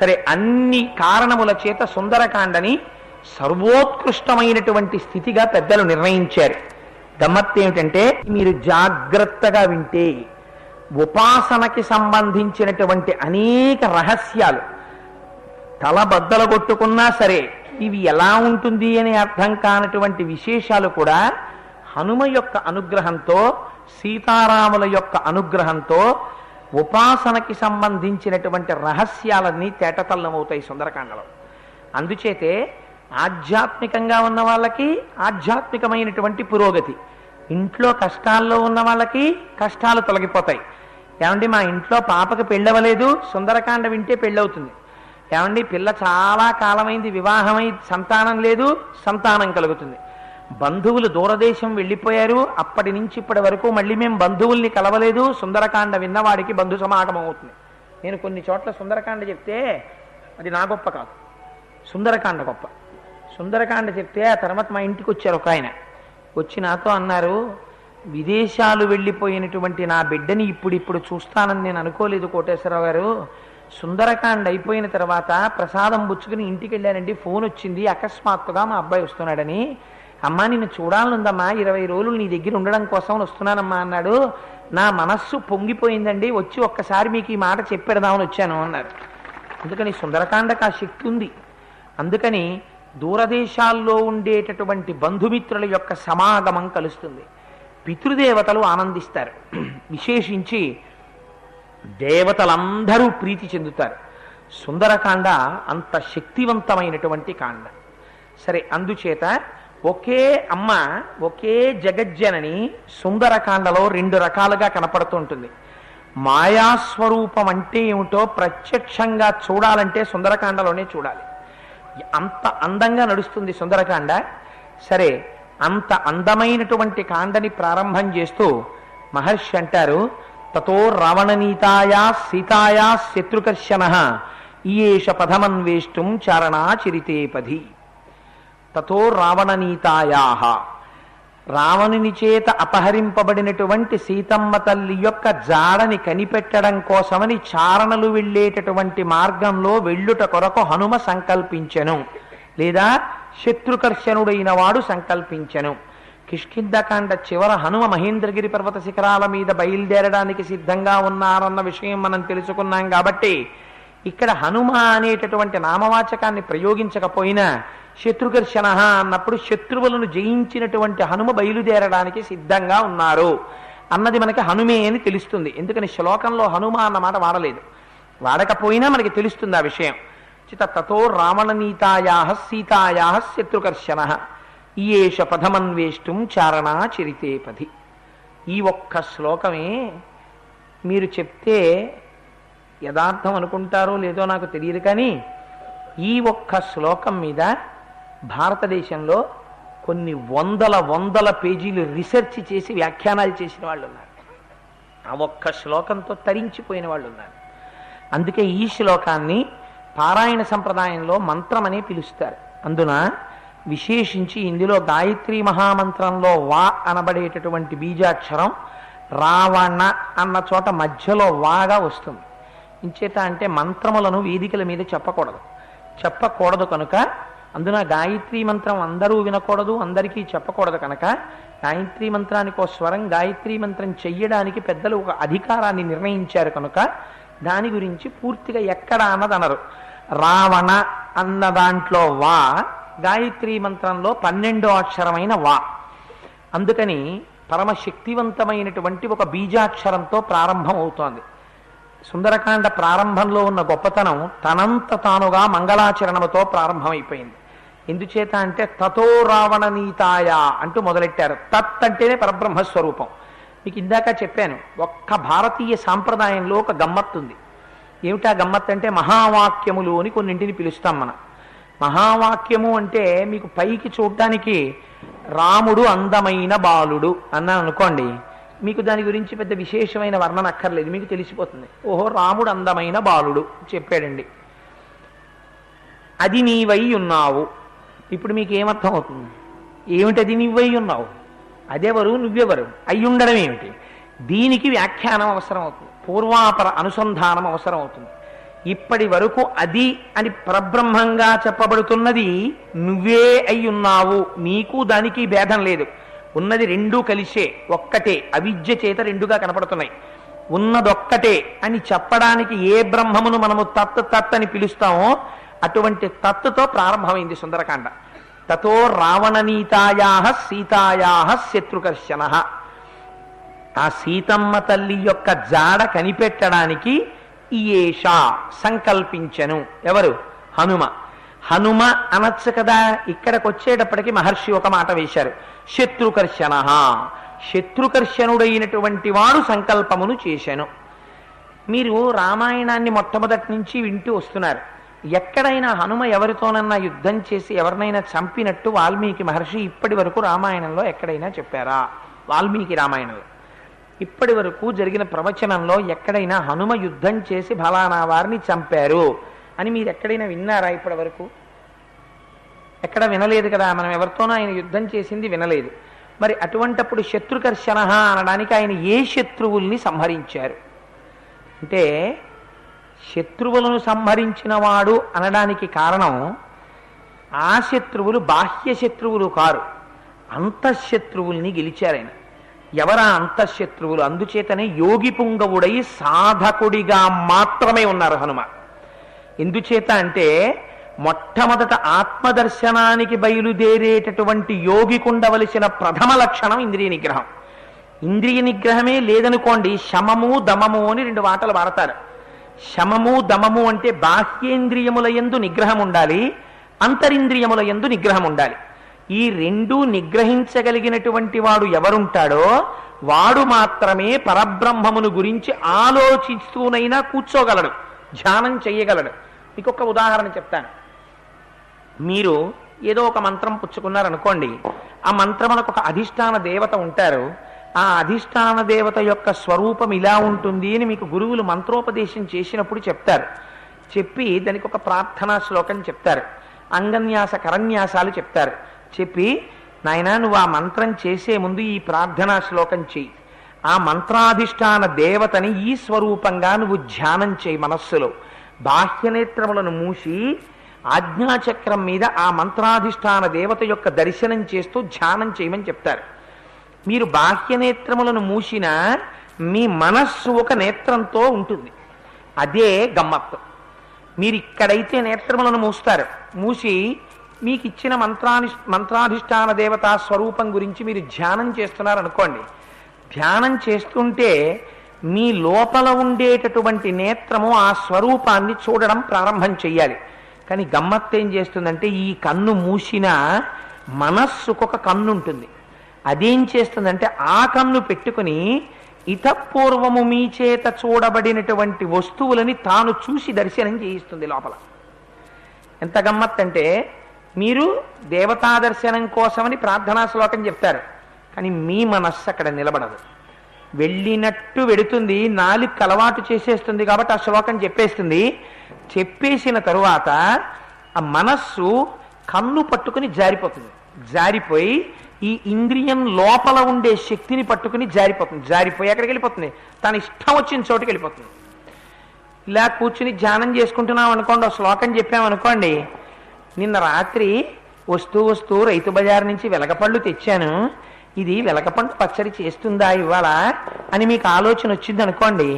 సరే, అన్ని కారణముల చేత సుందరకాండని సర్వోత్కృష్టమైనటువంటి స్థితిగా పెద్దలు నిర్ణయించారు. గమ్మత్తు ఏమిటంటే, మీరు జాగ్రత్తగా వింటే ఉపాసనకి సంబంధించినటువంటి అనేక రహస్యాలు తలబద్దలు కొట్టుకున్నా సరే ఇవి ఎలా ఉంటుంది అని అర్థం కానటువంటి విశేషాలు కూడా హనుమ యొక్క అనుగ్రహంతో, సీతారాముల యొక్క అనుగ్రహంతో ఉపాసనకి సంబంధించినటువంటి రహస్యాలన్నీ తేటతల్లమవుతాయి సుందరకాండలో. అందుచేతే ఆధ్యాత్మికంగా ఉన్న వాళ్ళకి ఆధ్యాత్మికమైనటువంటి పురోగతి, ఇంట్లో కష్టాల్లో ఉన్న వాళ్ళకి కష్టాలు తొలగిపోతాయి. ఏమండి, మా ఇంట్లో పాపకి పెళ్ళవలేదు, సుందరకాండ వింటే పెళ్ళవుతుంది. ఏమండి, పిల్ల చాలా కాలమైంది వివాహమై సంతానం లేదు, సంతానం కలుగుతుంది. బంధువులు దూరదేశం వెళ్ళిపోయారు, అప్పటి నుంచి ఇప్పటి వరకు మళ్ళీ మేము బంధువుల్ని కలవలేదు, సుందరకాండ విన్నవాడికి బంధు సమాగమం అవుతుంది. నేను కొన్ని చోట్ల సుందరకాండ చెప్తే అది నా గొప్ప కాదు, సుందరకాండ గొప్ప. సుందరకాండ చెప్తే ఆ తర్వాత మా ఇంటికి వచ్చారు ఒక ఆయన, వచ్చి నాతో అన్నారు, విదేశాలు వెళ్ళిపోయినటువంటి నా బిడ్డని ఇప్పుడు చూస్తానని నేను అనుకోలేదు కోటేశ్వరరావు గారు. సుందరకాండ అయిపోయిన తర్వాత ప్రసాదం పుచ్చుకుని ఇంటికి వెళ్ళానండి, ఫోన్ వచ్చింది అకస్మాత్తుగా మా అబ్బాయి వస్తున్నాడని. అమ్మా నిన్ను చూడాలనుందమ్మా, 20 రోజులు నీ దగ్గర ఉండడం కోసం వస్తున్నానమ్మా అన్నాడు. నా మనస్సు పొంగిపోయిందండి, వచ్చి ఒక్కసారి మీకు ఈ మాట చెప్పెడదామని వచ్చాను అన్నారు. అందుకని సుందరకాండకు ఆ శక్తి ఉంది. అందుకని దూరదేశాల్లో ఉండేటటువంటి బంధుమిత్రుల యొక్క సమాగమం కలుస్తుంది, పితృదేవతలు ఆనందిస్తారు, విశేషించి దేవతలందరూ ప్రీతి చెందుతారు. సుందరకాండ అంత శక్తివంతమైనటువంటి కాండ. సరే, అందుచేత ఒకే అమ్మ ఒకే జగజ్జనని సుందరకాండలో 2 రకాలుగా కనపడుతుంటుంది. మాయాస్వరూపం అంటే ఏమిటో ప్రత్యక్షంగా చూడాలంటే సుందరకాండలోనే చూడాలి. అంత అందంగా నడుస్తుంది సుందరకాండ. సరే, అంత అందమైనటువంటి కాండని ప్రారంభం చేస్తూ మహర్షి అంటారు, తతో రావణనీతాయా సీతాయా శత్రుకర్షణ ఈయేష పథమన్వేష్టం చారణా చరితే పది. తతో రావణనీతాయా, రావణుని చేత అపహరింపబడినటువంటి సీతమ్మ తల్లి యొక్క జాడని కనిపెట్టడం కోసమని చారణలు వెళ్ళేటటువంటి మార్గంలో వెళ్ళుట కొరకు హనుమ సంకల్పించెను, లేదా శత్రుకర్షణుడైన వాడు సంకల్పించెను. కిష్కింధకాండ చివర హనుమ మహేంద్రగిరి పర్వత శిఖరాల మీద బయలుదేరడానికి సిద్ధంగా ఉన్నారన్న విషయం మనం తెలుసుకున్నాం. కాబట్టి ఇక్కడ హనుమ అనేటటువంటి నామవాచకాన్ని ప్రయోగించకపోయినా శత్రుకర్షణ అన్నప్పుడు శత్రువులను జయించినటువంటి హనుమ బయలుదేరడానికి సిద్ధంగా ఉన్నారు అన్నది మనకి హనుమే అని తెలుస్తుంది. ఎందుకని శ్లోకంలో హనుమ అన్న మాట వాడలేదు, వాడకపోయినా మనకి తెలుస్తుంది ఆ విషయం. తతో రావణనీతాయా సీతాయా శత్రుకర్షణ ఈయేష పథమన్వేష్టం చారణా చరితే పది. ఈ ఒక్క శ్లోకమే మీరు చెప్తే యథార్థం అనుకుంటారో లేదో నాకు తెలియదు, కానీ ఈ ఒక్క శ్లోకం మీద భారతదేశంలో కొన్ని వందల పేజీలు రీసెర్చ్ చేసి వ్యాఖ్యానాలు చేసిన వాళ్ళు ఉన్నారు. ఆ ఒక్క శ్లోకంతో తరించిపోయిన వాళ్ళు ఉన్నారు. అందుకే ఈ శ్లోకాన్ని పారాయణ సంప్రదాయంలో మంత్రమనే పిలుస్తారు. అందున విశేషించి ఇందులో గాయత్రీ మహామంత్రంలో వా అనబడేటటువంటి బీజాక్షరం రావణ అన్న చోట మధ్యలో వాగా వస్తుంది. ఇంచేత అంటే మంత్రములను వేదికల మీద చెప్పకూడదు కనుక అందున గాయత్రీ మంత్రం అందరూ వినకూడదు, అందరికీ చెప్పకూడదు కనుక గాయత్రీ మంత్రానికి ఒక స్వరం గాయత్రీ మంత్రం చెయ్యడానికి పెద్దలు ఒక అధికారాన్ని నిర్ణయించారు కనుక దాని గురించి పూర్తిగా ఎక్కడ అన్నది అనరు. రావణ అన్న దాంట్లో వా గాయత్రీ మంత్రంలో 12వ అక్షరమైన వా. అందుకని పరమశక్తివంతమైనటువంటి ఒక బీజాక్షరంతో ప్రారంభం అవుతోంది. సుందరకాండ ప్రారంభంలో ఉన్న గొప్పతనం తనంత తానుగా మంగళాచరణముతో ప్రారంభమైపోయింది. ఎందుచేత అంటే తతో రావణనీతాయ అంటూ మొదలెట్టారు. తత్ అంటేనే పరబ్రహ్మస్వరూపం. మీకు ఇందాక చెప్పాను, ఒక్క భారతీయ సాంప్రదాయంలో ఒక గమ్మత్తు ఉంది. ఏమిటా గమ్మత్తు అంటే మహావాక్యములు అని కొన్నింటిని పిలుస్తాం మనం. మహావాక్యము అంటే మీకు పైకి చూడటానికి రాముడు అందమైన బాలుడు అన్నాను అనుకోండి, మీకు దాని గురించి పెద్ద విశేషమైన వర్ణన అక్కర్లేదు, మీకు తెలిసిపోతుంది. ఓహో, రాముడు అందమైన బాలుడు చెప్పాడండి, అది నీవై ఉన్నావు. ఇప్పుడు మీకు ఏమర్థం అవుతుంది? ఏమిటది నువ్వై ఉన్నావు? అదెవరు, నువ్వెవరు, అయి ఉండడం ఏమిటి? దీనికి వ్యాఖ్యానం అవసరం అవుతుంది, పూర్వాపర అనుసంధానం అవసరం అవుతుంది. ఇప్పటి వరకు అది అని పరబ్రహ్మంగా చెప్పబడుతున్నది నువ్వే అయ్యున్నావు, నీకు దానికి భేదం లేదు, ఉన్నది రెండూ కలిసే ఒక్కటే, అవిద్య చేత రెండుగా కనపడుతున్నాయి, ఉన్నదొక్కటే అని చెప్పడానికి ఏ బ్రహ్మమును మనము తత్ అని పిలుస్తామో అటువంటి తత్తుతో ప్రారంభమైంది సుందరకాండ. తతో రావణనీతాయా సీతాయా శత్రుకర్షణ. ఆ సీతమ్మ తల్లి యొక్క జాడ కనిపెట్టడానికి ఈయేష సంకల్పించను. ఎవరు? హనుమ. హనుమ అనొచ్చు కదా. ఇక్కడికి వచ్చేటప్పటికి మహర్షి ఒక మాట వేశారు, శత్రుకర్షణ. శత్రుకర్షణుడైనటువంటి వాడు సంకల్పమును చేశాను. మీరు రామాయణాన్ని మొట్టమొదటి నుంచి వింటూ వస్తున్నారు. ఎక్కడైనా హనుమ ఎవరితోనన్నా యుద్ధం చేసి ఎవరినైనా చంపినట్టు వాల్మీకి మహర్షి ఇప్పటి వరకు రామాయణంలో ఎక్కడైనా చెప్పారా? వాల్మీకి రామాయణంలో ఇప్పటి వరకు జరిగిన ప్రవచనంలో ఎక్కడైనా హనుమ యుద్ధం చేసి ఫలానా వారిని చంపారు అని మీరు ఎక్కడైనా విన్నారా? ఇప్పటి వరకు ఎక్కడ వినలేదు కదా. మనం ఎవరితోనో ఆయన యుద్ధం చేసింది వినలేదు. మరి అటువంటప్పుడు శత్రుకర్షణ అనడానికి ఆయన ఏ శత్రువుల్ని సంహరించారు అంటే, శత్రువులను సంహరించిన వాడు అనడానికి కారణం ఆ శత్రువులు బాహ్య శత్రువులు కారు, అంతఃశత్రువుల్ని గెలిచారాయన. ఎవరా అంతఃశత్రువులు? అందుచేతనే యోగి పుంగవుడై సాధకుడిగా మాత్రమే ఉన్నారు హనుమ. ఎందుచేత అంటే మొట్టమొదట ఆత్మదర్శనానికి బయలుదేరేటటువంటి యోగికి ఉండవలసిన ప్రథమ లక్షణం ఇంద్రియ నిగ్రహం. ఇంద్రియ నిగ్రహమే లేదనుకోండి, శమము దమము అని రెండు మాటలు వాడతారు. శమము దమము అంటే బాహ్యేంద్రియముల యందు నిగ్రహం ఉండాలి, అంతరింద్రియముల యందు నిగ్రహం ఉండాలి. ఈ రెండూ నిగ్రహించగలిగినటువంటి వాడు ఎవరుంటాడో వాడు మాత్రమే పరబ్రహ్మమును గురించి ఆలోచిస్తూనైనా కూర్చోగలడు, ధ్యానం చెయ్యగలడు. మీకు ఒక ఉదాహరణ చెప్తాను. మీరు ఏదో ఒక మంత్రం పుచ్చుకున్నారనుకోండి, ఆ మంత్రమునకు ఒక అధిష్టాన దేవత ఉంటారు. ఆ అధిష్టాన దేవత యొక్క స్వరూపం ఇలా ఉంటుంది అని మీకు గురువులు మంత్రోపదేశం చేసినప్పుడు చెప్తారు. చెప్పి దానికి ఒక ప్రార్థనా శ్లోకం చెప్తారు, అంగన్యాస కరన్యాసాలు చెప్తారు. చెప్పి నాయనా నువ్వు ఆ మంత్రం చేసే ముందు ఈ ప్రార్థనా శ్లోకం చెయ్యి, ఆ మంత్రాధిష్టాన దేవతని ఈ స్వరూపంగా నువ్వు ధ్యానం చేయి మనస్సులో. బాహ్యనేత్రములను మూసి ఆజ్ఞాచక్రం మీద ఆ మంత్రాధిష్టాన దేవత యొక్క దర్శనం చేస్తూ ధ్యానం చేయమని చెప్తారు. మీరు బాహ్యనేత్రములను మూసినా మీ మనస్సు ఒక నేత్రంతో ఉంటుంది. అదే గమ్మత్తు. మీరు ఇక్కడైతే నేత్రములను మూస్తారు, మూసి మీకు ఇచ్చిన మంత్రాధిష్టాన దేవతా స్వరూపం గురించి మీరు ధ్యానం చేస్తున్నారనుకోండి. ధ్యానం చేస్తుంటే మీ లోపల ఉండేటటువంటి నేత్రము ఆ స్వరూపాన్ని చూడడం ప్రారంభం చెయ్యాలి. కానీ గమ్మత్తు ఏం చేస్తుందంటే, ఈ కన్ను మూసినా మనస్సుకొక కన్ను ఉంటుంది. అదేం చేస్తుందంటే ఆ కన్ను పెట్టుకుని ఇతపూర్వము మీ చేత చూడబడినటువంటి వస్తువులని తాను చూసి దర్శనం చేయిస్తుంది లోపల. ఎంత గమ్మత్ అంటే, మీరు దేవతా దర్శనం కోసమని ప్రార్థనా శ్లోకం చెప్తారు, కానీ మీ మనస్సు అక్కడ నిలబడదు, వెళ్ళినట్టు వెడుతుంది, నాలుగు అలవాటు చేసేస్తుంది. కాబట్టి ఆ శ్లోకం చెప్పేస్తుంది. చెప్పేసిన తరువాత ఆ మనస్సు కన్ను పట్టుకుని జారిపోతుంది. జారిపోయి ఈ ఇంద్రియం లోపల ఉండే శక్తిని పట్టుకుని జారిపోతుంది. జారిపోయి ఎక్కడికి వెళ్ళిపోతుంది? తన ఇష్టం వచ్చిన చోటుకి వెళ్ళిపోతుంది. ఇలా కూర్చుని ధ్యానం చేసుకుంటున్నాం అనుకోండి, ఒక శ్లోకం చెప్పామనుకోండి, నిన్న రాత్రి వస్తూ రైతు బజార్ నుంచి వెలగపళ్ళు తెచ్చాను, ఇది వెలగపండు పచ్చడి చేస్తుందా ఇవాళ అని మీకు ఆలోచన వచ్చింది అనుకోండి,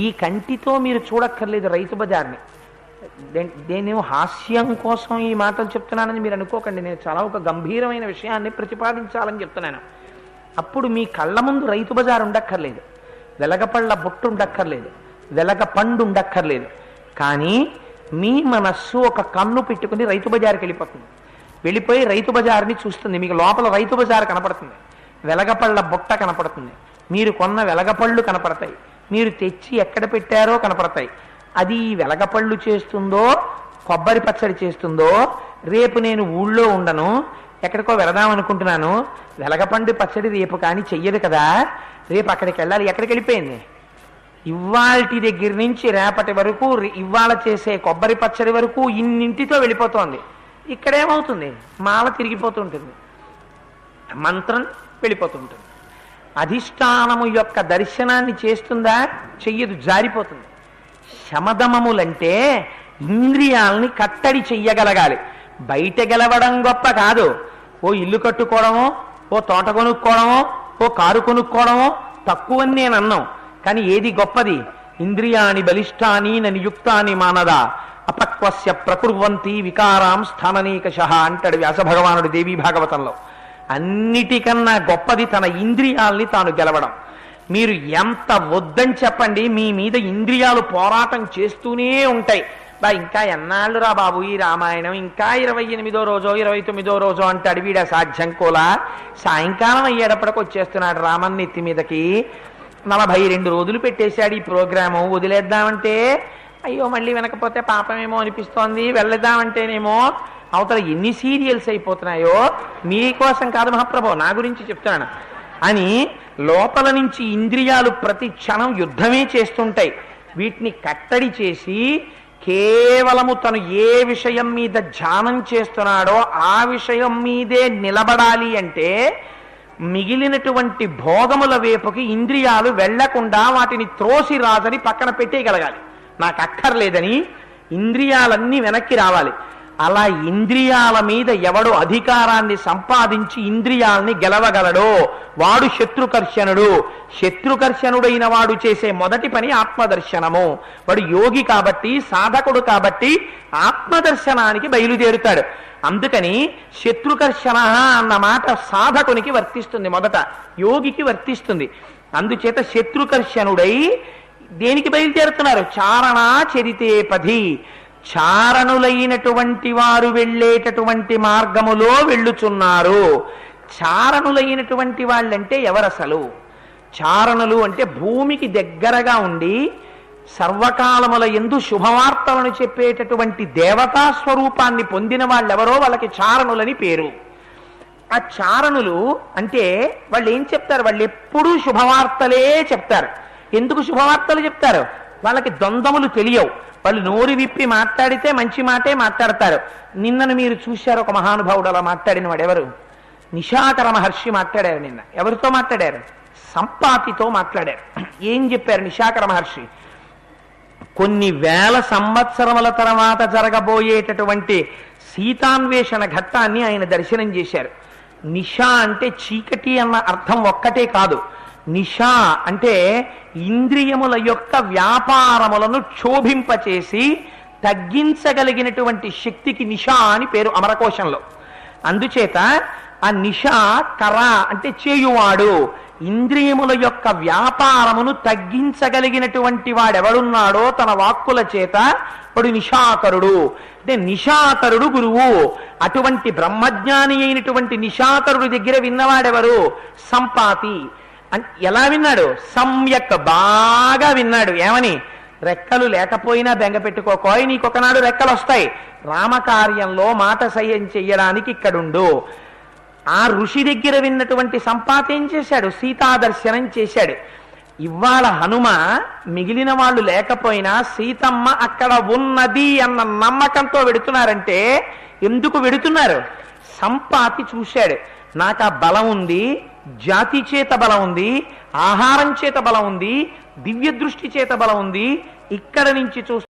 ఈ కంటితో మీరు చూడక్కర్లేదు రైతు బజార్ని. నేను హాస్యం కోసం ఈ మాటలు చెప్తున్నానని మీరు అనుకోకండి, నేను చాలా ఒక గంభీరమైన విషయాన్ని ప్రతిపాదించాలని చెప్తున్నాను. అప్పుడు మీ కళ్ళ ముందు రైతు బజార్ ఉండక్కర్లేదు, వెలగపళ్ళ బొట్టు ఉండక్కర్లేదు, వెలగ పండు ఉండక్కర్లేదు. కానీ మీ మనస్సు ఒక కన్ను పెట్టుకుని రైతు బజార్కి వెళ్ళిపోతుంది. వెళ్ళిపోయి రైతు బజార్ని చూస్తుంది. మీకు లోపల రైతు బజార్ కనపడుతుంది, వెలగపళ్ళ బుట్ట కనపడుతుంది, మీరు కొన్న వెలగపళ్ళు కనపడతాయి, మీరు తెచ్చి ఎక్కడ పెట్టారో కనపడతాయి. అది వెలగపళ్ళు చేస్తుందో కొబ్బరి పచ్చడి చేస్తుందో, రేపు నేను ఊళ్ళో ఉండను, ఎక్కడికో వెళదామనుకుంటున్నాను, వెలగపండు పచ్చడి రేపు కానీ చెయ్యదు కదా, రేపు అక్కడికి వెళ్ళాలి. ఎక్కడికి వెళ్ళిపోయింది? ఇవాల్టి దగ్గర నుంచి రేపటి వరకు, ఇవాళ చేసే కొబ్బరి పచ్చడి వరకు ఇన్నింటితో వెళ్ళిపోతోంది. ఇక్కడేమవుతుంది? మాల తిరిగిపోతుంటుంది, మంత్రం వెళ్ళిపోతుంటుంది. అధిష్టానము యొక్క దర్శనాన్ని చేస్తుందా? చెయ్యదు, జారిపోతుంది. శమదమములంటే ఇంద్రియాలని కట్టడి చెయ్యగలగాలి. బయట గెలవడం గొప్ప కాదు. ఓ ఇల్లు కట్టుకోవడమో, ఓ తోట కొనుక్కోవడమో, ఓ కారు కొనుక్కోవడమో తక్కువని నేను అన్నాం. కానీ ఏది గొప్పది? ఇంద్రియాని బలిష్టాని నియుక్తాని మానద అపక్వస్య ప్రకుర్వంతి వికారాం స్థాననీకషః అంటాడు వ్యాస భగవానుడు దేవీ భాగవతంలో. అన్నిటికన్నా గొప్పది తన ఇంద్రియాల్ని తాను గెలవడం. మీరు ఎంత వద్దని చెప్పండి, మీ మీద ఇంద్రియాలు పోరాటం చేస్తూనే ఉంటాయి. ఇంకా ఎన్నాళ్ళు రా బాబు ఈ రామాయణం, ఇంకా 28వ రోజో 29వ రోజో అంటాడు. వీడ సాధ్యం కోలా సాయంకాలం అయ్యేటప్పటికి వచ్చేస్తున్నాడు రామన్ నెత్తి మీదకి. 42 రోజులు పెట్టేశాడు ఈ ప్రోగ్రాము. వదిలేద్దామంటే అయ్యో మళ్ళీ వినకపోతే పాపమేమో అనిపిస్తోంది, వెళ్ళేద్దామంటేనేమో అవతల ఎన్ని సీరియల్స్ అయిపోతున్నాయో. మీకోసం కాదు మహాప్రభు, నా గురించి చెప్తాను అని లోపల నుంచి ఇంద్రియాలు ప్రతి క్షణం యుద్ధమే చేస్తుంటాయి. వీటిని కట్టడి చేసి కేవలము తను ఏ విషయం మీద ధ్యానం చేస్తున్నాడో ఆ విషయం మీదే నిలబడాలి అంటే మిగిలినటువంటి భోగముల వైపుకి ఇంద్రియాలు వెళ్లకుండా వాటిని త్రోసి రాజని పక్కన పెట్టేయగలగాలి. నాకు అక్కర్లేదని ఇంద్రియాలన్నీ వెనక్కి రావాలి. అలా ఇంద్రియాల మీద ఎవడు అధికారాన్ని సంపాదించి ఇంద్రియాలని గెలవగలడో వాడు శత్రుకర్షణుడు. శత్రుకర్షణుడైన వాడు చేసే మొదటి పని ఆత్మదర్శనము. వాడు యోగి కాబట్టి, సాధకుడు కాబట్టి ఆత్మదర్శనానికి బయలుదేరుతాడు. అందుకని శత్రుకర్షణ అన్న మాట సాధకునికి వర్తిస్తుంది, మొదట యోగికి వర్తిస్తుంది. అందుచేత శత్రుకర్షణుడై దేనికి బయలుదేరుతున్నారు? చారణా చరితే పది. చారణులైనటువంటి వారు వెళ్ళేటటువంటి మార్గములో వెళ్ళుచున్నారు. చారణులైనటువంటి వాళ్ళంటే ఎవరసలు? చారణులు అంటే భూమికి దగ్గరగా ఉండి సర్వకాలముల యందు శుభవార్తలను చెప్పేటటువంటి దేవతా స్వరూపాన్ని పొందిన వాళ్ళెవరో వాళ్ళకి చారణులని పేరు. ఆ చారణులు అంటే వాళ్ళు ఏం చెప్తారు? వాళ్ళు ఎప్పుడూ శుభవార్తలే చెప్తారు. ఎందుకు శుభవార్తలు చెప్తారు? వాళ్ళకి ద్వంద్వములు తెలియవు. వాళ్ళు నోరు విప్పి మాట్లాడితే మంచి మాటే మాట్లాడతారు. నిన్నను మీరు చూశారు ఒక మహానుభావుడు అలా మాట్లాడిన వాడు ఎవరు? నిశాకర మహర్షి మాట్లాడారు. నిన్న ఎవరితో మాట్లాడారు? సంపాతితో మాట్లాడారు. ఏం చెప్పారు నిశాకర మహర్షి? కొన్ని వేల సంవత్సరముల తర్వాత జరగబోయేటటువంటి సీతాన్వేషణ ఘట్టాన్ని ఆయన దర్శనం చేశారు. నిశా అంటే చీకటి అన్న అర్థం ఒక్కటే కాదు. నిశా అంటే ఇంద్రియముల యొక్క వ్యాపారములను క్షోభింపచేసి తగ్గించగలిగినటువంటి శక్తికి నిశా అని పేరు అమరకోశంలో. అందుచేత ఆ నిశా కర అంటే చేయువాడు. ఇంద్రియముల యొక్క వ్యాపారమును తగ్గించగలిగినటువంటి వాడెవడున్నాడో తన వాక్కుల చేత వాడు నిశాకరుడు. అంటే నిశాకరుడు గురువు. అటువంటి బ్రహ్మజ్ఞాని అయినటువంటి నిశాకరుడి దగ్గర విన్నవాడెవరు? సంపాతి. ఎలా విన్నాడు? సమ్యక్, బాగా విన్నాడు. ఏమని? రెక్కలు లేకపోయినా బెంగ పెట్టుకోకోయ్, నీకొకనాడు రెక్కలు వస్తాయి. రామకార్యంలో మాట సహాయం చెయ్యడానికి ఇక్కడుండు. ఆ ఋషి దగ్గర విన్నటువంటి సంపాతి ఏం చేశాడు? సీతాదర్శనం చేశాడు. ఇవాళ హనుమ మిగిలిన వాళ్ళు లేకపోయినా సీతమ్మ అక్కడ ఉన్నది అన్న నమ్మకంతో వెడుతున్నారంటే ఎందుకు వెడుతున్నారు? సంపాతి చూశాడు. నాకు ఆ బలం ఉంది, జాతి చేత బలం ఉంది, ఆహారం చేత బలం ఉంది, దివ్య దృష్టి చేత బలం ఉంది. ఇక్కడ నుంచి చూస్తే